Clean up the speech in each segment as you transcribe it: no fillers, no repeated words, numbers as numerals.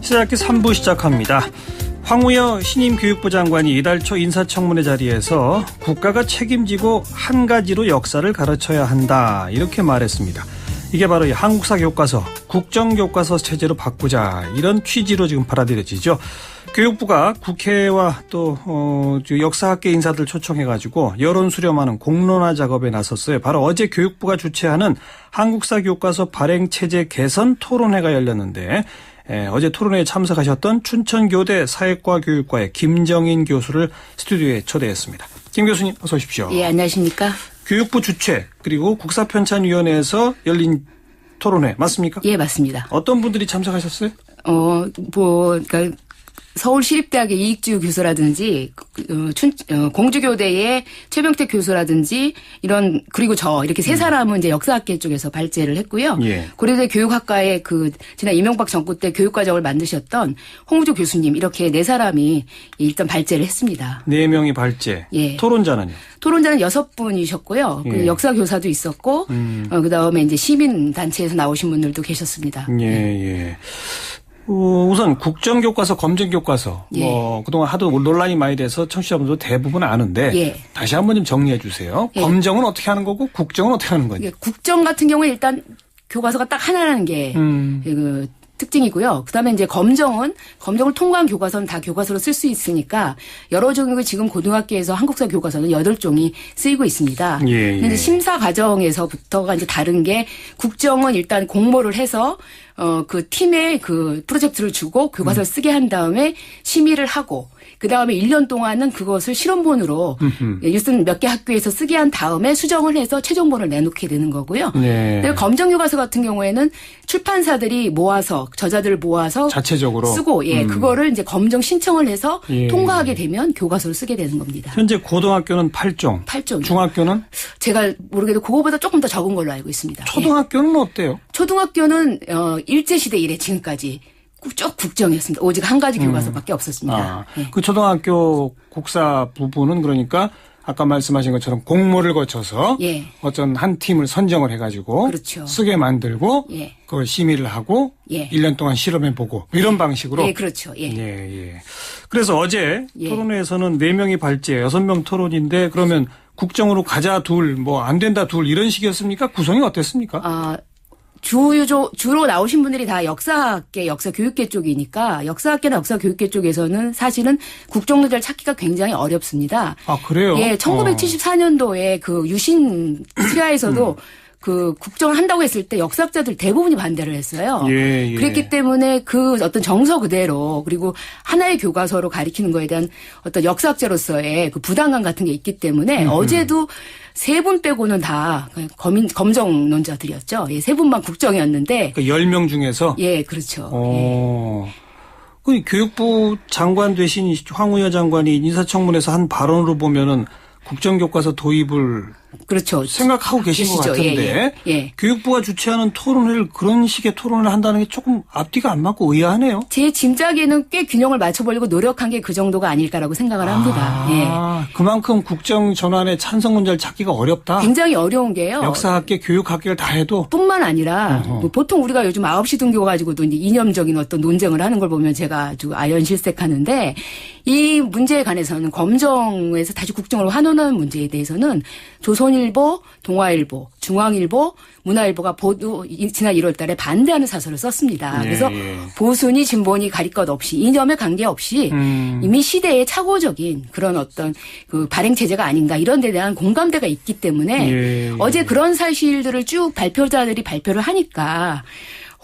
시작기 3부 시작합니다. 황우여 신임 교육부 장관이 이달 초 인사청문회 자리에서 국가가 책임지고 한 가지로 역사를 가르쳐야 한다 이렇게 말했습니다. 이게 바로 한국사 교과서, 국정교과서 체제로 바꾸자 이런 취지로 지금 받아들여지죠. 교육부가 국회와 또 역사학계 인사들 초청해가지고 여론 수렴하는 공론화 작업에 나섰어요. 바로 어제 교육부가 주최하는 한국사 교과서 발행 체제 개선 토론회가 열렸는데 어제 토론회에 참석하셨던 춘천교대 사회과 교육과의 김정인 교수를 스튜디오에 초대했습니다. 김 교수님 어서 오십시오. 예, 안녕하십니까. 교육부 주최 그리고 국사편찬위원회에서 열린 토론회 맞습니까? 예, 맞습니다. 어떤 분들이 참석하셨어요? 그러니까 서울시립대학의 이익주 교수라든지 공주교대의 최병택 교수라든지 이런 그리고 저 이렇게 세 사람은 이제 역사학계 쪽에서 발제를 했고요. 예. 고려대 교육학과의 지난 이명박 정부 때 교육과정을 만드셨던 홍우조 교수님 이렇게 네 사람이 일단 발제를 했습니다. 네 명이 발제. 예. 토론자는요? 토론자는 6분이셨고요. 예. 그 역사 교사도 있었고 그다음에 이제 시민 단체에서 나오신 분들도 계셨습니다. 예. 우선 국정교과서, 검정교과서 예. 그동안 하도 논란이 많이 돼서 청취자분들도 대부분 아는데 예. 다시 한번 좀 정리해 주세요. 예. 검정은 어떻게 하는 거고 국정은 어떻게 하는 거죠? 국정 같은 경우에 일단 교과서가 딱 하나라는 게 그 특징이고요. 그다음에 이제 검정을 통과한 교과서는 다 교과서로 쓸 수 있으니까 여러 종이고 지금 고등학교에서 한국사 교과서는 8종이 쓰이고 있습니다. 예. 근데 이제 심사 과정에서부터가 이제 다른 게 국정은 일단 공모를 해서 그 팀에 그 프로젝트를 주고 교과서를 쓰게 한 다음에 심의를 하고 그다음에 1년 동안은 그것을 실험본으로 일선 몇 개 학교에서 쓰게 한 다음에 수정을 해서 최종본을 내놓게 되는 거고요. 네. 근데 검정교과서 같은 경우에는 출판사들이 모아서 저자들을 모아서 자체적으로 쓰고 그거를 이제 검정 신청을 해서 예. 통과하게 되면 교과서를 쓰게 되는 겁니다. 현재 고등학교는 8종. 8종. 중학교는? 제가 모르게도 그거보다 조금 더 적은 걸로 알고 있습니다. 초등학교는 어때요? 초등학교는 일제시대 이래 지금까지 쭉 국정이었습니다. 오직 한 가지 교과서밖에 없었습니다. 예. 그 초등학교 국사 부분은 그러니까 아까 말씀하신 것처럼 공모를 거쳐서 예. 어떤 한 팀을 선정을 해가지고 그렇죠. 쓰게 만들고 예. 그걸 심의를 하고 예. 1년 동안 실험해보고 이런 방식으로. 예, 그렇죠. 예. 예. 그래서 어제 예. 토론회에서는 4명이 발제, 6명 토론인데 그러면 국정으로 가자 둘, 안 된다 둘 이런 식이었습니까? 구성이 어땠습니까? 주로 나오신 분들이 다 역사학계, 역사교육계 쪽이니까 역사학계나 역사교육계 쪽에서는 사실은 국정노자를 찾기가 굉장히 어렵습니다. 아, 그래요? 예, 1974년도에 그 유신 시야에서도 그 국정을 한다고 했을 때 역사학자들 대부분이 반대를 했어요. 예. 그랬기 때문에 그 어떤 정서 그대로 그리고 하나의 교과서로 가리키는 거에 대한 어떤 역사학자로서의 그 부담감 같은 게 있기 때문에 어제도 3분 빼고는 다 검정론자들이었죠. 예, 3분만 국정이었는데. 그러니까 10명 중에서? 예, 그렇죠. 그 교육부 장관 되신 황우여 장관이 인사청문회에서 한 발언으로 보면은 국정교과서 도입을 그렇죠. 생각하고 계신 것 같은데 예. 교육부가 주최하는 토론회를 그런 식의 토론을 한다는 게 조금 앞뒤가 안 맞고 의아하네요. 제 짐작에는 꽤 균형을 맞춰보려고 노력한 게 그 정도가 아닐까라고 생각을 합니다. 예. 그만큼 국정 전환의 찬성론자를 찾기가 어렵다. 굉장히 어려운 게요. 역사학계, 교육학계를 다 해도. 뿐만 아니라 보통 우리가 요즘 9시 등교 가지고도 이제 이념적인 어떤 논쟁을 하는 걸 보면 제가 아주 아연실색하는데 이 문제에 관해서는 검정에서 다시 국정으로 환원하는 문제에 대해서는 조선일보, 동아일보, 중앙일보, 문화일보가 모두 지난 1월 달에 반대하는 사설을 썼습니다. 그래서 보수니 진보니 가릴 것 없이 이념에 관계없이 이미 시대의 착오적인 그런 어떤 그 발행체제가 아닌가 이런 데 대한 공감대가 있기 때문에 어제 그런 사실들을 쭉 발표자들이 발표를 하니까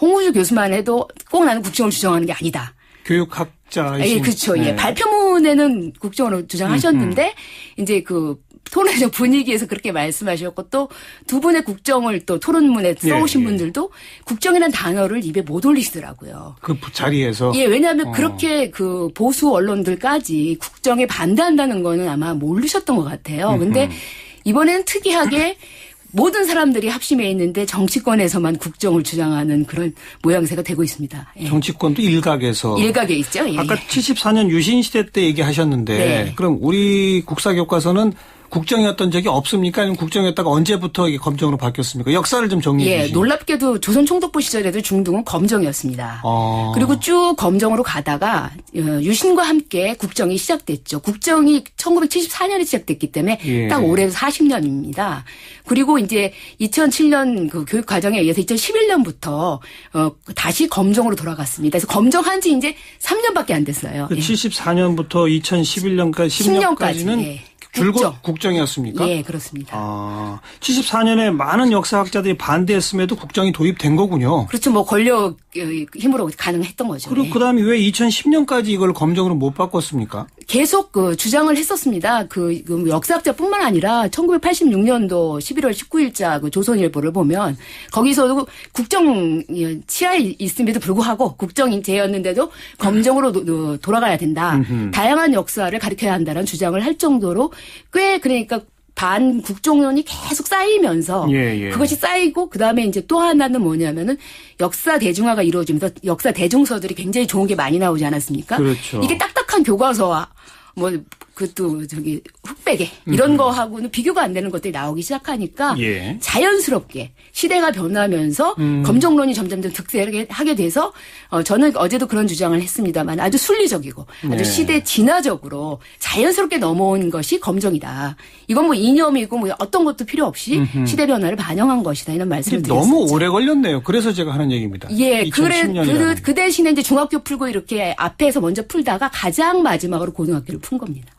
홍우주 교수만 해도 꼭 나는 국정을 주장하는 게 아니다. 교육학자이신. 예, 그렇죠. 네. 예, 발표문에는 국정으로 주장하셨는데 이제 그 토론의 분위기에서 그렇게 말씀하셨고 또 두 분의 국정을 또 토론문에 써오신 분들도 국정이라는 단어를 입에 못 올리시더라고요. 그 자리에서. 예, 왜냐하면 그렇게 그 보수 언론들까지 국정에 반대한다는 거는 아마 모르셨던 것 같아요. 근데 이번에는 특이하게 모든 사람들이 합심해 있는데 정치권에서만 국정을 주장하는 그런 모양새가 되고 있습니다. 예. 정치권도 일각에서. 일각에 있죠. 예. 아까 74년 유신 시대 때 얘기하셨는데 네. 그럼 우리 국사교과서는 국정이었던 적이 없습니까? 아니면 국정이었다가 언제부터 이게 검정으로 바뀌었습니까? 역사를 좀 정리해 주시죠. 놀랍게도 조선 총독부 시절에도 중등은 검정이었습니다. 그리고 쭉 검정으로 가다가 유신과 함께 국정이 시작됐죠. 국정이 1974년에 시작됐기 때문에 딱 올해 40년입니다. 그리고 이제 2007년 그 교육 과정에 의해서 2011년부터 다시 검정으로 돌아갔습니다. 그래서 검정한 지 이제 3년밖에 안 됐어요. 74년부터 2011년까지 10년까지는 줄곧 국정이었습니까? 예, 그렇습니다. 74년에 많은 역사학자들이 반대했음에도 국정이 도입된 거군요. 그렇죠. 뭐 권력 힘으로 가능했던 거죠. 그리고 그다음에 왜 2010년까지 이걸 검정으로 못 바꿨습니까? 계속 주장을 했었습니다. 그 역사학자뿐만 아니라 1986년도 11월 19일자 그 조선일보를 보면 거기서도 국정 치하에 있음에도 불구하고 국정제였는데도 검정으로 돌아가야 된다. 다양한 역사를 가르쳐야 한다는 주장을 할 정도로 꽤 그러니까 반국정론이 계속 쌓이면서 그것이 쌓이고 그다음에 이제 또 하나는 뭐냐면은 역사 대중화가 이루어지면서 역사 대중서들이 굉장히 좋은 게 많이 나오지 않았습니까? 그렇죠. 이게 딱딱한 교과서와 뭐 그것도 흑백에 이런 거하고는 비교가 안 되는 것들이 나오기 시작하니까 자연스럽게 시대가 변하면서 검정론이 점점 더 득세하게 돼서 저는 어제도 그런 주장을 했습니다만 아주 순리적이고 아주 시대 진화적으로 자연스럽게 넘어온 것이 검정이다. 이건 뭐 이념이고 뭐 어떤 것도 필요 없이 시대 변화를 반영한 것이다. 이런 말씀을 드렸습니다. 너무 오래 걸렸네요. 그래서 제가 하는 얘기입니다. 예, 그 대신에 이제 중학교 풀고 이렇게 앞에서 먼저 풀다가 가장 마지막으로 고등학교를 푼 겁니다.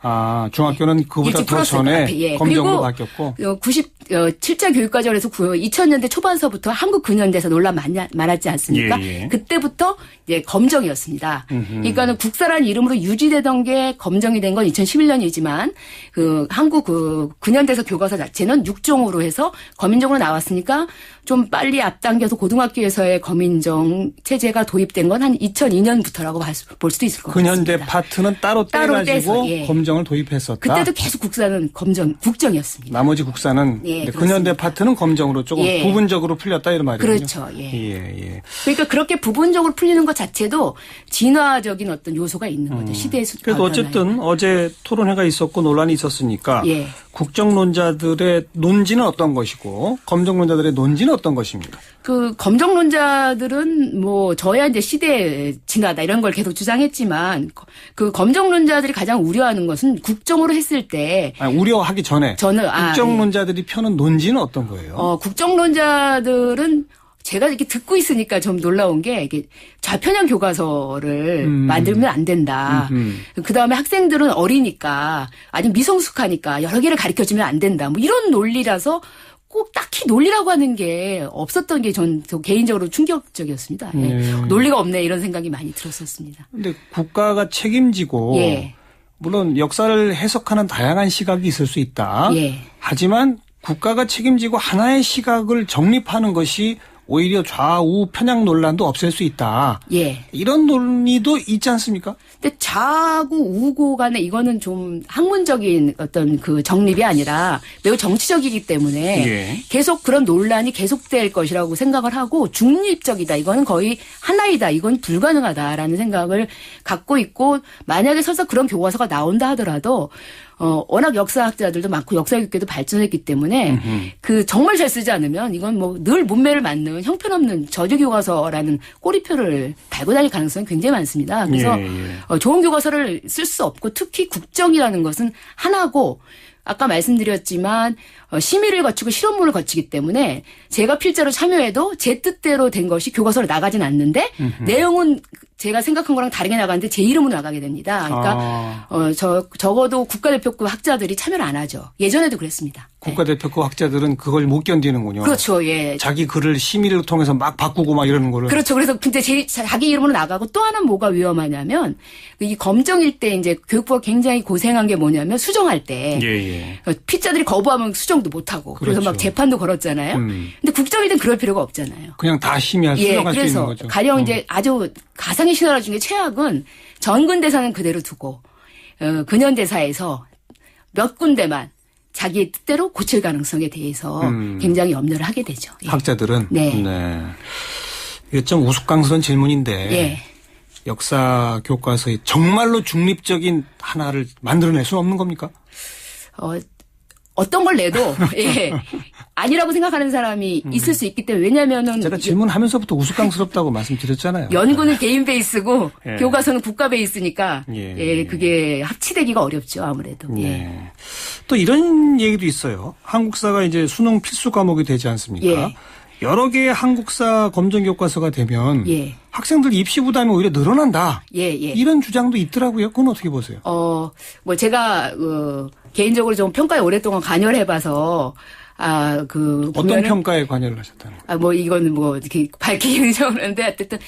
중학교는 그보다 더 전에 검정으로 바뀌었고. 97차 교육과정에서 2000년대 초반서부터 한국 근현대사 논란 많았지 않습니까? 그때부터 이제 검정이었습니다. 그러니까는 국사라는 이름으로 유지되던 게 검정이 된 건 2011년이지만 그 한국 그 근현대사 교과서 자체는 육종으로 해서 검인정으로 나왔으니까 좀 빨리 앞당겨서 고등학교에서의 검인정 체제가 도입된 건 한 2002년부터라고 볼 수도 있을 것 같습니다. 근현대 파트는 따로 떼가지고 검정을 도입했었다. 그때도 계속 국사는 국정이었습니다. 나머지 국사는 근현대 파트는 검정으로 조금 부분적으로 풀렸다 이런 말이군요. 그렇죠. 그러니까 그렇게 부분적으로 풀리는 것 자체도 진화적인 어떤 요소가 있는 거죠. 시대의 그래도 어쨌든 어제 토론회가 있었고 논란이 있었으니까 국정론자들의 논지는 어떤 것이고 검정론자들의 논지는 어떤 것입니까? 그 검정론자들은 뭐 저야 이제 시대 진화다 이런 걸 계속 주장했지만 그 검정론자들이 가장 우려하는 것은 국정으로 했을 때 우려하기 전에 국정론자들이 펴는 논지는 어떤 거예요? 국정론자들은 제가 이렇게 듣고 있으니까 좀 놀라운 게 이게 좌편향 교과서를 만들면 안 된다. 그다음에 학생들은 어리니까 아니 미성숙하니까 여러 개를 가르쳐주면 안 된다. 뭐 이런 논리라서 꼭 딱히 논리라고 하는 게 없었던 게 전 개인적으로 충격적이었습니다. 논리가 없네 이런 생각이 많이 들었었습니다. 그런데 국가가 책임지고 물론 역사를 해석하는 다양한 시각이 있을 수 있다. 하지만 국가가 책임지고 하나의 시각을 정립하는 것이 오히려 좌우 편향 논란도 없앨 수 있다. 이런 논의도 있지 않습니까? 근데 좌고 우고 간에 이거는 좀 학문적인 어떤 그 정립이 아니라 매우 정치적이기 때문에 계속 그런 논란이 계속될 것이라고 생각을 하고 중립적이다. 이거는 거의 하나이다. 이건 불가능하다라는 생각을 갖고 있고 만약에 설사 그런 교과서가 나온다 하더라도 워낙 역사학자들도 많고 역사교육계도 발전했기 때문에 그 정말 잘 쓰지 않으면 이건 뭐 늘 문매를 맞는 형편없는 저주교과서라는 꼬리표를 달고 다닐 가능성이 굉장히 많습니다. 그래서 좋은 교과서를 쓸 수 없고 특히 국정이라는 것은 하나고 아까 말씀드렸지만 심의를 거치고 실험문을 거치기 때문에 제가 필자로 참여해도 제 뜻대로 된 것이 교과서로 나가진 않는데 내용은 제가 생각한 거랑 다르게 나가는데 제 이름으로 나가게 됩니다. 그러니까 적어도 국가대표급 학자들이 참여를 안 하죠. 예전에도 그랬습니다. 국가대표급 학자들은 그걸 못 견디는군요. 그렇죠. 자기 글을 심의를 통해서 막 바꾸고 막 이러는 거를. 그렇죠. 그래서 근데 자기 이름으로 나가고 또 하나는 뭐가 위험하냐면 이 검정일 때 이제 교육부가 굉장히 고생한 게 뭐냐면 수정할 때 피자들이 거부하면 수정도 못 하고 그래서 막 재판도 걸었잖아요. 근데 국정일 땐 그럴 필요가 없잖아요. 그냥 다 심의할 수정할 수 있는 거죠. 가령 이제 아주 가상의 신화라 중에 최악은 전근대사는 그대로 두고 근현대사에서 몇 군데만 자기의 뜻대로 고칠 가능성에 대해서 굉장히 염려를 하게 되죠. 학자들은 이게 좀 우스꽝스러운 질문인데 역사 교과서에 정말로 중립적인 하나를 만들어낼 수는 없는 겁니까? 어떤 걸 내도 예. 아니라고 생각하는 사람이 있을 수 있기 때문에 왜냐하면은 제가 질문하면서부터 우스꽝스럽다고 말씀드렸잖아요. 연구는 개인 베이스고 예. 교과서는 국가 베이스니까 예. 예, 그게 합치되기가 어렵죠 아무래도. 예. 예. 또 이런 얘기도 있어요. 한국사가 이제 수능 필수 과목이 되지 않습니까? 예. 여러 개의 한국사 검정 교과서가 되면 예. 학생들 입시 부담이 오히려 늘어난다. 예, 예. 이런 주장도 있더라고요. 그건 어떻게 보세요? 뭐 제가 개인적으로 좀 평가에 오랫동안 관여를 해봐서 어떤 보면은 평가에 관여를 하셨다는 거예요? 뭐 이거는 뭐 이렇게 밝히기는 좀 그런데 어쨌든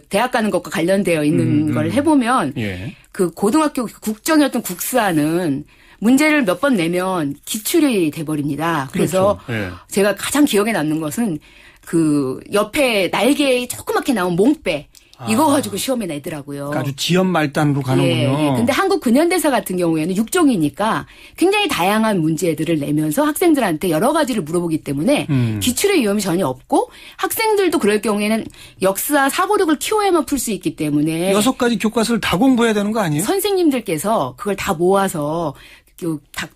대학 가는 것과 관련되어 있는 걸 해보면 예. 그 고등학교 국정이었던 국사는 문제를 몇 번 내면 기출이 돼버립니다. 그래서 그렇죠. 예. 제가 가장 기억에 남는 것은 그 옆에 날개에 조그맣게 나온 몽빼 이거 가지고 시험에 내더라고요. 그러니까 아주 지연 말단으로 가는군요. 예. 근데 한국 근현대사 같은 경우에는 6종이니까 굉장히 다양한 문제들을 내면서 학생들한테 여러 가지를 물어보기 때문에 기출의 위험이 전혀 없고 학생들도 그럴 경우에는 역사 사고력을 키워야만 풀 수 있기 때문에 6가지 교과서를 다 공부해야 되는 거 아니에요? 선생님들께서 그걸 다 모아서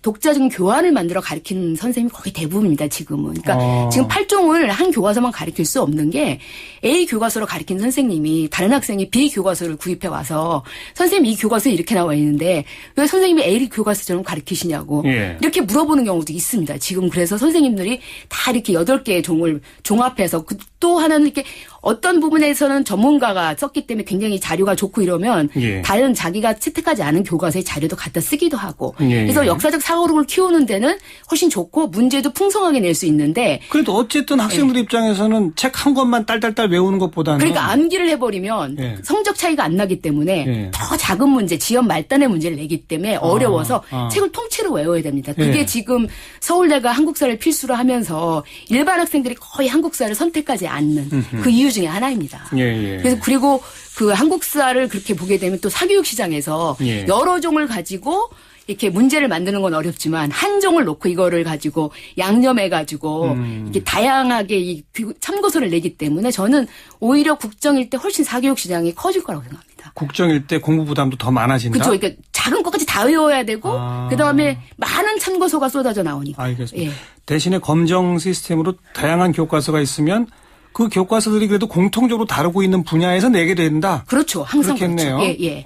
독자적인 교환을 만들어 가르치는 선생님이 거의 대부분입니다, 지금은. 그러니까 지금 8종을 한 교과서만 가르칠 수 없는 게 A 교과서로 가르치는 선생님이 다른 학생이 B 교과서를 구입해 와서 선생님 이 교과서에 이렇게 나와 있는데 왜 선생님이 A 교과서처럼 가르치시냐고 예. 이렇게 물어보는 경우도 있습니다. 지금 그래서 선생님들이 다 이렇게 8개의 종을 종합해서 또 하나는 이렇게 어떤 부분에서는 전문가가 썼기 때문에 굉장히 자료가 좋고 이러면 예. 다른 자기가 채택하지 않은 교과서의 자료도 갖다 쓰기도 하고 예. 그래서 역사적 사고력을 키우는 데는 훨씬 좋고 문제도 풍성하게 낼 수 있는데 그래도 어쨌든 학생들 입장에서는 책 한 권만 딸딸딸 외우는 것보다는 그러니까 암기를 해버리면 예. 성적 차이가 안 나기 때문에 예. 더 작은 문제, 지연 말단의 문제를 내기 때문에 어려워서 책을 통째로 외워야 됩니다. 그게 예. 지금 서울대가 한국사를 필수로 하면서 일반 학생들이 거의 한국사를 선택하지 않는 그 이유 중에 하나입니다. 예, 예. 그래서 그리고 그 한국사를 그렇게 보게 되면 또 사교육 시장에서 예. 여러 종을 가지고 이렇게 문제를 만드는 건 어렵지만 한 종을 놓고 이거를 가지고 양념해가지고 이렇게 다양하게 이 참고서를 내기 때문에 저는 오히려 국정일 때 훨씬 사교육 시장이 커질 거라고 생각합니다. 국정일 때 공부 부담도 더 많아진다? 그렇죠. 그러니까 작은 것까지 다 외워야 되고 그다음에 많은 참고서가 쏟아져 나오니까. 알겠습니다. 예. 대신에 검정 시스템으로 다양한 교과서가 있으면 그 교과서들이 그래도 공통적으로 다루고 있는 분야에서 내게 된다. 그렇죠. 항상 그렇겠네요. 그렇죠. 예, 예.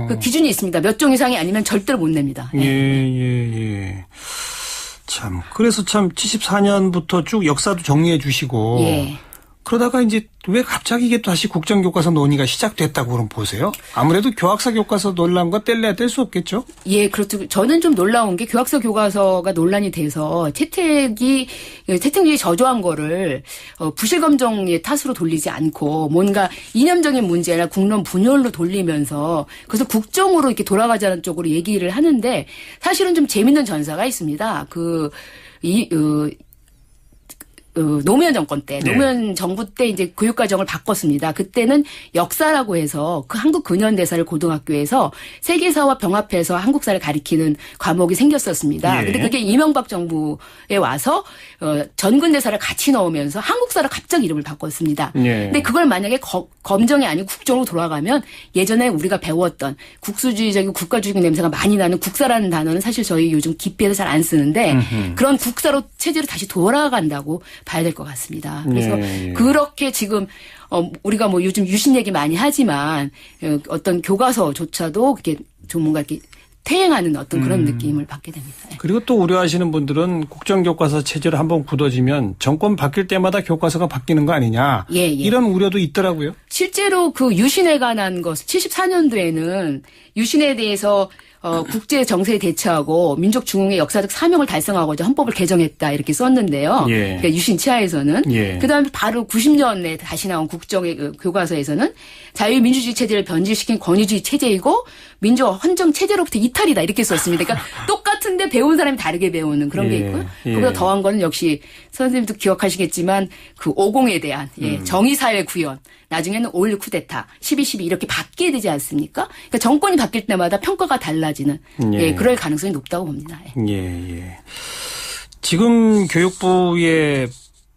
그 기준이 있습니다. 몇 종 이상이 아니면 절대로 못 냅니다. 예, 예. 참. 그래서 참 74년부터 쭉 역사도 정리해 주시고. 예. 그러다가 이제 왜 갑자기 이게 다시 국정교과서 논의가 시작됐다고 그럼 보세요? 아무래도 교학사 교과서 논란과 뗄래야 뗄 수 없겠죠? 예, 그렇죠. 저는 좀 놀라운 게 교학사 교과서가 논란이 돼서 채택률이 저조한 거를 부실 검정의 탓으로 돌리지 않고 뭔가 이념적인 문제나 국론 분열로 돌리면서 그래서 국정으로 이렇게 돌아가자는 쪽으로 얘기를 하는데 사실은 좀 재밌는 전사가 있습니다. 노무현 정권 때, 네. 노무현 정부 때 이제 교육과정을 바꿨습니다. 그때는 역사라고 해서 그 한국 근현대사를 고등학교에서 세계사와 병합해서 한국사를 가리키는 과목이 생겼었습니다. 예. 근데 그게 이명박 정부에 와서 전근대사를 같이 넣으면서 한국사를 갑자기 이름을 바꿨습니다. 예. 근데 그걸 만약에 검정이 아니고 국정으로 돌아가면 예전에 우리가 배웠던 국수주의적이고 국가주의적인 냄새가 많이 나는 국사라는 단어는 사실 저희 요즘 기피해서 잘 안 쓰는데 그런 국사로 체제로 다시 돌아간다고 봐야 될 것 같습니다. 그래서 예. 그렇게 지금 우리가 뭐 요즘 유신 얘기 많이 하지만 어떤 교과서조차도 그게 좀 뭔가 이렇게 퇴행하는 어떤 그런 느낌을 받게 됩니다. 그리고 또 우려하시는 분들은 국정교과서 체제로 한번 굳어지면 정권 바뀔 때마다 교과서가 바뀌는 거 아니냐. 예, 예. 이런 우려도 있더라고요. 실제로 그 유신에 관한 것 74년도에는 유신에 대해서 국제 정세에 대처하고 민족 중흥의 역사적 사명을 달성하고자 헌법을 개정했다 이렇게 썼는데요. 예. 그러니까 유신 치하에서는 예. 그다음에 바로 90년에 다시 나온 국정의 교과서에서는 자유민주주의 체제를 변질시킨 권위주의 체제이고 민족 헌정 체제로부터 이탈이다 이렇게 썼습니다. 그러니까 똑같은데 배운 사람이 다르게 배우는 그런 게 예. 있고요. 예. 그보다 더한 거는 역시 선생님도 기억하시겠지만 그 50에 대한 정의사회 구현 나중에는 5.16 쿠데타 12.12 이렇게 바뀌게 되지 않습니까? 그러니까 정권이 바뀔 때마다 평가가 달라지는 예. 그럴 가능성이 높다고 봅니다. 예. 지금 교육부의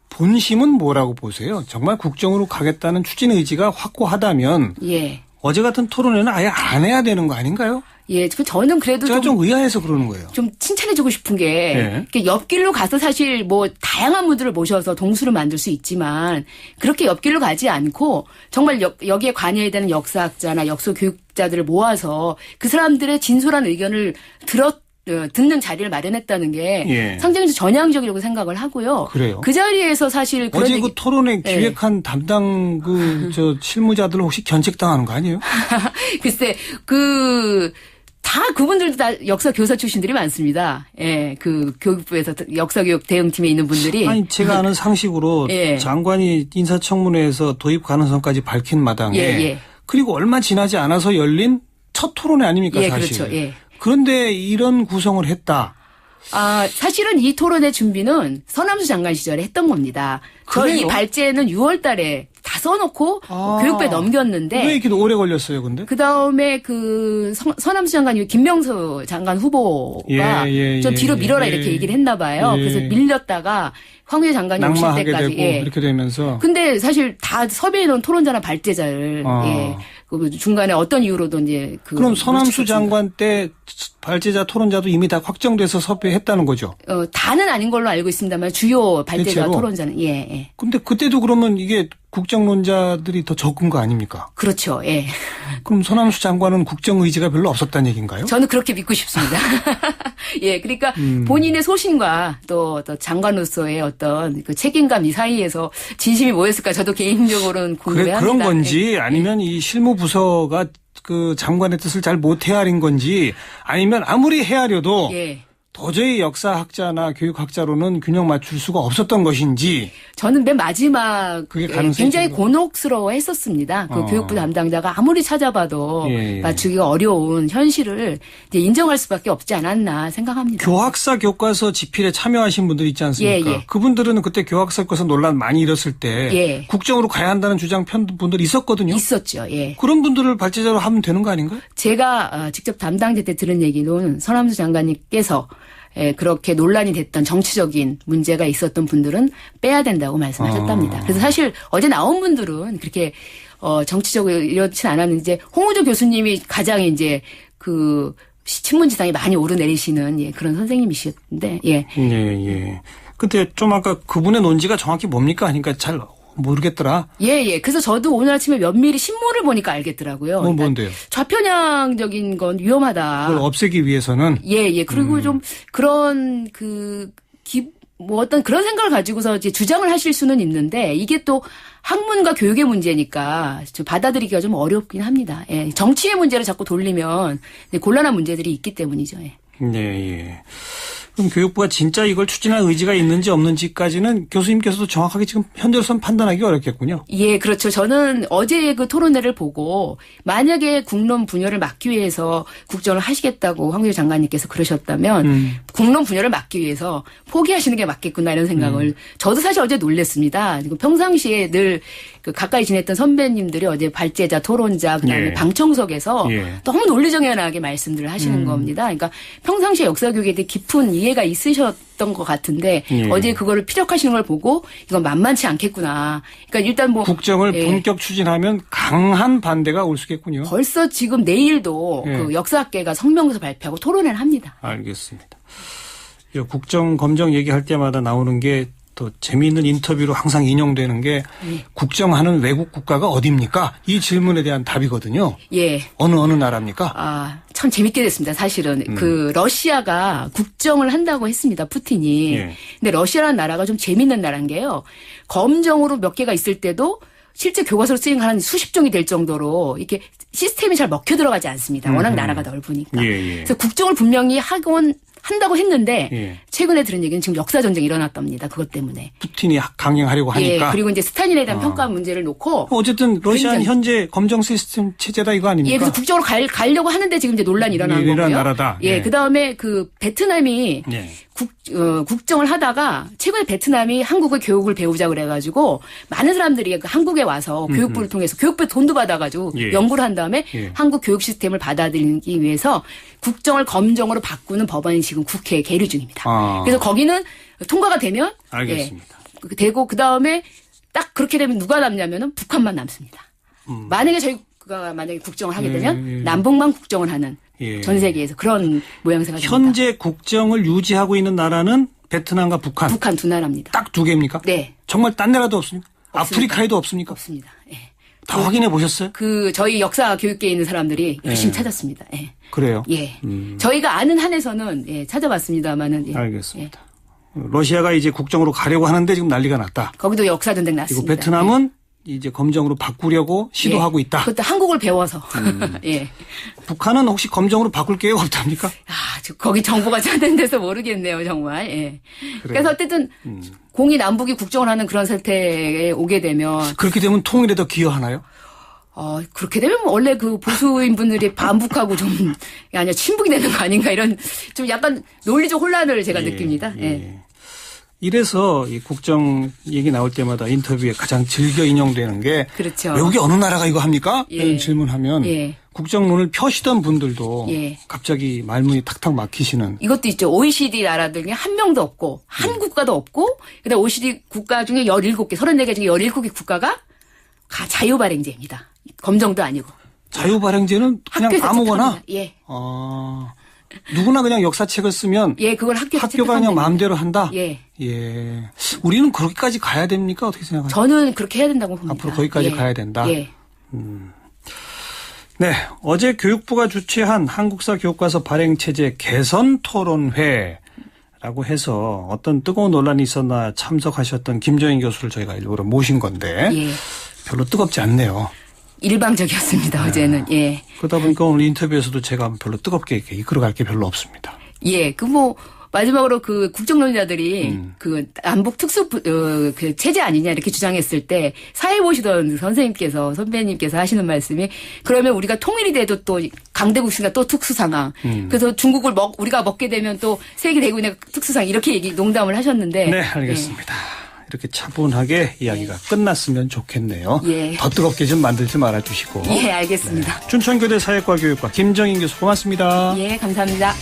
본심은 뭐라고 보세요? 정말 국정으로 가겠다는 추진 의지가 확고하다면 예. 어제 같은 토론회는 아예 안 해야 되는 거 아닌가요? 예, 저는 그래도 제가 좀 의아해서 그러는 거예요. 좀 칭찬해주고 싶은 게 예. 이렇게 옆길로 가서 사실 뭐 다양한 분들을 모셔서 동수를 만들 수 있지만 그렇게 옆길로 가지 않고 정말 여기에 관여해야 되는 역사학자나 역사 교육자들을 모아서 그 사람들의 진솔한 의견을 듣는 자리를 마련했다는 게 예. 상당히 전향적이라고 생각을 하고요. 그래요? 그 자리에서 사실 그런 어제 얘기- 그 토론회 예. 기획한 담당 실무자들 혹시 견책당하는 거 아니에요? 글쎄 다 그분들도 다 역사 교사 출신들이 많습니다. 예, 그 교육부에서 역사교육 대응팀에 있는 분들이 아니 제가 아는 상식으로 예. 장관이 인사청문회에서 도입 가능성까지 밝힌 마당에 예. 그리고 얼마 지나지 않아서 열린 첫 토론회 아닙니까 예, 사실. 그렇죠. 예. 그런데 이런 구성을 했다. 사실은 이 토론회 준비는 서남수 장관 시절에 했던 겁니다. 저 이 그래요? 발제는 6월 달에 다 써놓고 교육부에 넘겼는데 왜 이렇게 오래 걸렸어요, 근데? 그 다음에 서남수 장관이 김명수 장관 후보가 좀 뒤로 밀어라 이렇게 얘기를 했나 봐요. 예. 그래서 밀렸다가 황우여 장관이 오실 낙마하게 때까지. 되고 예. 이렇게 되면서 근데 사실 다 섭외해놓은 토론자나 발제자를 예. 그 중간에 어떤 이유로든 이제 그럼 서남수 물질을 장관 때 발제자 토론자도 이미 다 확정돼서 섭외했다는 거죠. 다는 아닌 걸로 알고 있습니다만 주요 발제자 대체로? 토론자는 예. 근데 그때도 그러면 이게 국정론자들이 더 적은 거 아닙니까? 그렇죠. 예. 그럼 서남수 장관은 국정 의지가 별로 없었다는 얘기인가요? 저는 그렇게 믿고 싶습니다. 예, 그러니까 본인의 소신과 또 장관으로서의 어떤 그 책임감 이 사이에서 진심이 뭐였을까 저도 개인적으로는 궁금해합니다. 그런 건지 예. 아니면 이 실무부서가 그 장관의 뜻을 잘 못 헤아린 건지 아니면 아무리 헤아려도 예. 도저히 역사학자나 교육학자로는 균형 맞출 수가 없었던 것인지 저는 맨 마지막 그게 가능성이 굉장히 있는 곤혹스러워 했었습니다. 그 교육부 담당자가 아무리 찾아봐도 예. 맞추기가 어려운 현실을 이제 인정할 수밖에 없지 않았나 생각합니다. 교학사 교과서 집필에 참여하신 분들 있지 않습니까? 예. 그분들은 그때 교학사 교과서 논란 많이 일었을 때 예. 국정으로 가야 한다는 주장 편 분들이 있었거든요. 있었죠. 예. 그런 분들을 발제자로 하면 되는 거 아닌가요? 제가 직접 담당자 때 들은 얘기는 서남수 장관님께서 그렇게 논란이 됐던 정치적인 문제가 있었던 분들은 빼야 된다고 말씀하셨답니다. 그래서 사실 어제 나온 분들은 그렇게 정치적으로 이렇진 않았는데 이제 홍우조 교수님이 가장 이제 그 신문지상에 많이 오르내리시는 그런 선생님이셨는데 예. 예. 근데 좀 아까 그분의 논지가 정확히 뭡니까 하니까 잘 모르겠더라. 예. 그래서 저도 오늘 아침에 면밀히 신문을 보니까 알겠더라고요. 뭔데요? 좌편향적인 건 위험하다. 그걸 없애기 위해서는 예. 그리고 좀 그런 뭐 어떤 그런 생각을 가지고서 이제 주장을 하실 수는 있는데 이게 또 학문과 교육의 문제니까 좀 받아들이기가 좀 어렵긴 합니다. 예. 정치의 문제를 자꾸 돌리면 곤란한 문제들이 있기 때문이죠. 예. 예. 그럼 교육부가 진짜 이걸 추진할 의지가 있는지 없는지까지는 교수님께서도 정확하게 지금 현재로서는 판단하기 어렵겠군요. 예, 그렇죠. 저는 어제 그 토론회를 보고 만약에 국론 분열을 막기 위해서 국정을 하시겠다고 황교안 장관님께서 그러셨다면 국론 분열을 막기 위해서 포기하시는 게 맞겠구나 이런 생각을 저도 사실 어제 놀랐습니다. 평상시에 늘 가까이 지냈던 선배님들이 어제 발제자, 토론자, 그다음에 예. 방청석에서 예. 너무 논리정연하게 말씀들을 하시는 겁니다. 그러니까 평상시에 역사교육에 대해 깊은 이해가 있으셨던 것 같은데 예. 어제 그거를 피력하시는 걸 보고 이건 만만치 않겠구나. 그러니까 일단 뭐 국정을 예. 본격 추진하면 강한 반대가 올 수 있겠군요. 벌써 지금 내일도 예. 그 역사학계가 성명서 발표하고 토론회를 합니다. 알겠습니다. 국정 검정 얘기할 때마다 나오는 게 또 재미있는 인터뷰로 항상 인용되는 게 국정하는 외국 국가가 어디입니까? 이 질문에 대한 답이거든요. 예. 어느 나라입니까? 참 재밌게 됐습니다. 사실은 그 러시아가 국정을 한다고 했습니다. 푸틴이. 예. 근데 러시아라는 나라가 좀 재밌는 나라인 게요. 검정으로 몇 개가 있을 때도 실제 교과서로 쓰인 거 한 수십 종이 될 정도로 이렇게 시스템이 잘 먹혀 들어가지 않습니다. 워낙 나라가 넓으니까. 예. 그래서 국정을 분명히 한다고 했는데 예. 최근에 들은 얘기는 지금 역사 전쟁이 일어났답니다. 그것 때문에. 푸틴이 강행하려고 하니까. 예. 그리고 이제 스탈린에 대한 평가 문제를 놓고 어쨌든 러시아는 굉장히- 현재 검정 시스템 체제다 이거 아닙니까? 예, 그래서 국정으로 가려고 하는데 지금 이제 논란이 일어난 거고요. 나라다. 예, 그다음에 그 베트남이 예. 국정을 하다가 최근에 베트남이 한국의 교육을 배우자 그래가지고 많은 사람들이 한국에 와서 교육부를 통해서 교육부에 돈도 받아가지고 예. 연구를 한 다음에 예. 한국 교육 시스템을 받아들이기 위해서 국정을 검정으로 바꾸는 법안이 지금 국회에 계류 중입니다. 그래서 거기는 통과가 되면 알겠습니다. 되고 그 다음에 딱 그렇게 되면 누가 남냐면은 북한만 남습니다. 만약에 저희 국가가 만약에 국정을 하게 예, 되면 예. 남북만 국정을 하는 예. 전 세계에서 그런 모양새가 됩니다. 현재 국정을 유지하고 있는 나라는 베트남과 북한. 북한 두 나라입니다. 딱 두 개입니까? 네. 정말 딴 나라도 없습니까? 없습니다. 아프리카에도 없습니까? 없습니다. 예. 다 확인해 보셨어요? 저희 역사 교육계에 있는 사람들이 열심히 예. 찾았습니다. 예. 그래요. 예. 저희가 아는 한에서는 예, 찾아봤습니다만은 예. 알겠습니다. 러시아가 이제 국정으로 가려고 하는데 지금 난리가 났다. 거기도 역사 전쟁 그리고 났습니다. 베트남은 이제 검정으로 바꾸려고 시도하고 예. 있다. 그것도 한국을 배워서. 예. 북한은 혹시 검정으로 바꿀 계획 없답니까? 거기 정보가 찾는 데서 모르겠네요, 정말. 예. 그래서 어쨌든 공이 남북이 국정을 하는 그런 상태에 오게 되면 그렇게 되면 통일에 더 기여하나요? 그렇게 되면 원래 그 보수인 분들이 반북하고 좀 아니야 친북이 되는 거 아닌가 이런 좀 약간 논리적 혼란을 제가 느낍니다. 예. 이래서 이 국정 얘기 나올 때마다 인터뷰에 가장 즐겨 인용되는 게 그렇죠. 외국의 어느 나라가 이거 합니까? 예. 이런 질문하면 예. 국정론을 펴시던 분들도 예. 갑자기 말문이 탁탁 막히시는. 이것도 있죠. OECD 나라들 중에 한 명도 없고 한 국가도 없고 그다음 OECD 국가 중에 17개, 34개 중에 17개 국가가 자유발행제입니다. 검정도 아니고. 자유발행제는 그냥 학교에서 아무거나? 책합니다. 예. 누구나 그냥 역사책을 쓰면 예, 그걸 학교가 그냥 마음대로 한다? 예. 예. 우리는 그렇게까지 가야 됩니까? 어떻게 생각하세요? 저는 그렇게 해야 된다고 봅니다. 앞으로 거기까지 예. 가야 된다? 예. 네. 어제 교육부가 주최한 한국사 교과서 발행체제 개선 토론회라고 해서 어떤 뜨거운 논란이 있었나 참석하셨던 김정인 교수를 저희가 일부러 모신 건데 예. 별로 뜨겁지 않네요. 일방적이었습니다, 어제는. 예. 그러다 보니까 오늘 인터뷰에서도 제가 별로 뜨겁게 이렇게 이끌어갈 게 별로 없습니다. 예. 마지막으로 그 국정론자들이 그 남북 특수 그 체제 아니냐 이렇게 주장했을 때 사회 보시던 선배님께서 하시는 말씀이 그러면 우리가 통일이 돼도 또 강대국이니까 또 특수 상황. 그래서 중국을 우리가 먹게 되면 또 세계 대국의 특수 상황 이렇게 농담을 하셨는데. 네, 알겠습니다. 이렇게 차분하게 이야기가 끝났으면 좋겠네요. 예. 더 뜨겁게 좀 만들지 말아주시고. 예, 알겠습니다. 춘천교대 사회과 교육과 김정인 교수 고맙습니다. 예, 감사합니다.